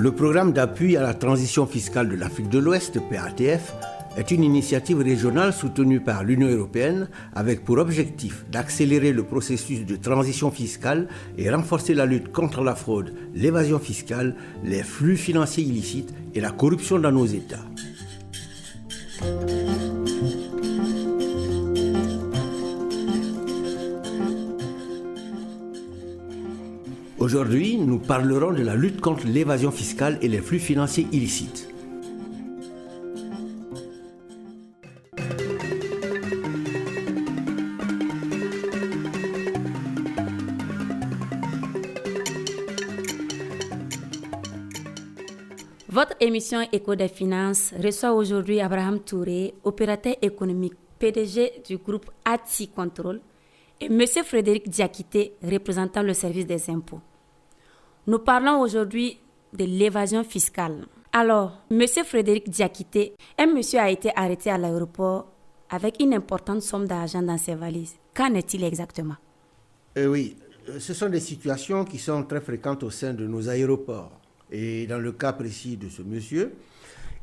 Le programme d'appui à la transition fiscale de l'Afrique de l'Ouest, PATF, est une initiative régionale soutenue par l'Union européenne avec pour objectif d'accélérer le processus de transition fiscale et renforcer la lutte contre la fraude, l'évasion fiscale, les flux financiers illicites et la corruption dans nos États. Aujourd'hui, nous parlerons de la lutte contre l'évasion fiscale et les flux financiers illicites. Votre émission Écho des finances reçoit aujourd'hui Abraham Touré, opérateur économique PDG du groupe ATSI Control, et M. Frédéric Diakité, représentant le service des impôts. Nous parlons aujourd'hui de l'évasion fiscale. Alors, M. Frédéric Diakité, un monsieur a été arrêté à l'aéroport avec une importante somme d'argent dans ses valises. Qu'en est-il exactement? Oui, ce sont des situations qui sont très fréquentes au sein de nos aéroports. Et dans le cas précis de ce monsieur,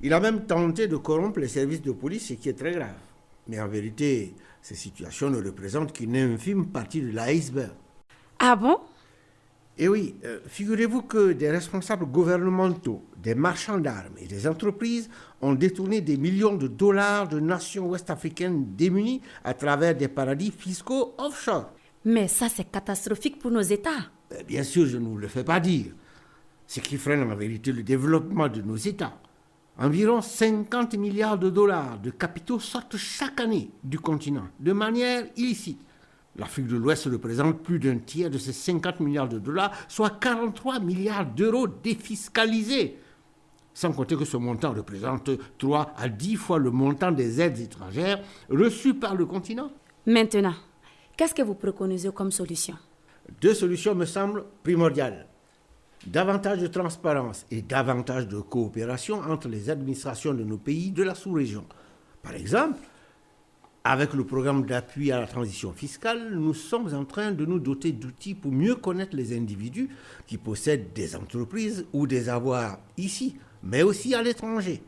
il a même tenté de corrompre les services de police, ce qui est très grave. Mais en vérité, ces situations ne représentent qu'une infime partie de l'iceberg. Ah bon? Et oui, figurez-vous que des responsables gouvernementaux, des marchands d'armes et des entreprises ont détourné des millions de dollars de nations ouest-africaines démunies à travers des paradis fiscaux offshore. Mais ça, c'est catastrophique pour nos États. Bien sûr, je ne vous le fais pas dire. Ce qui freine en vérité le développement de nos États. Environ 50 milliards de dollars de capitaux sortent chaque année du continent de manière illicite. L'Afrique de l'Ouest représente plus d'un tiers de ces 50 milliards de dollars, soit 43 milliards d'euros défiscalisés. Sans compter que ce montant représente 3 à 10 fois le montant des aides étrangères reçues par le continent. Maintenant, qu'est-ce que vous préconisez comme solution? 2 solutions me semblent primordiales. Davantage de transparence et davantage de coopération entre les administrations de nos pays de la sous-région. Par exemple, avec le programme d'appui à la transition fiscale, nous sommes en train de nous doter d'outils pour mieux connaître les individus qui possèdent des entreprises ou des avoirs ici, mais aussi à l'étranger.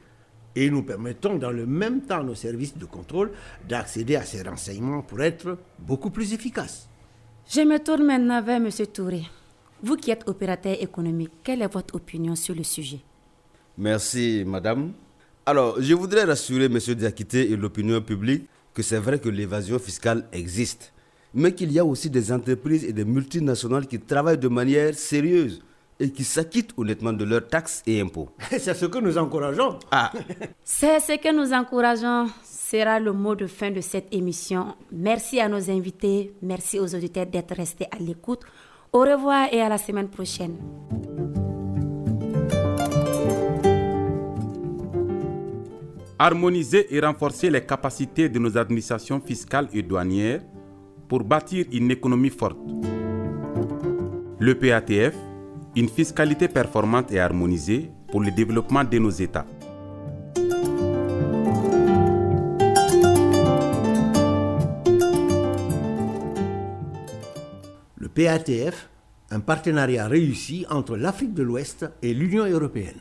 Et nous permettons dans le même temps à nos services de contrôle d'accéder à ces renseignements pour être beaucoup plus efficaces. Je me tourne maintenant vers M. Touré. Vous qui êtes opérateur économique, quelle est votre opinion sur le sujet? Merci, madame. Alors, je voudrais rassurer M. Diakité et l'opinion publique que c'est vrai que l'évasion fiscale existe, mais qu'il y a aussi des entreprises et des multinationales qui travaillent de manière sérieuse et qui s'acquittent honnêtement de leurs taxes et impôts. C'est ce que nous encourageons. C'est ce que nous encourageons. Sera le mot de fin de cette émission. Merci à nos invités, merci aux auditeurs d'être restés à l'écoute. Au revoir et à la semaine prochaine. Harmoniser et renforcer les capacités de nos administrations fiscales et douanières pour bâtir une économie forte. Le PATF, une fiscalité performante et harmonisée pour le développement de nos États. Le PATF, un partenariat réussi entre l'Afrique de l'Ouest et l'Union européenne.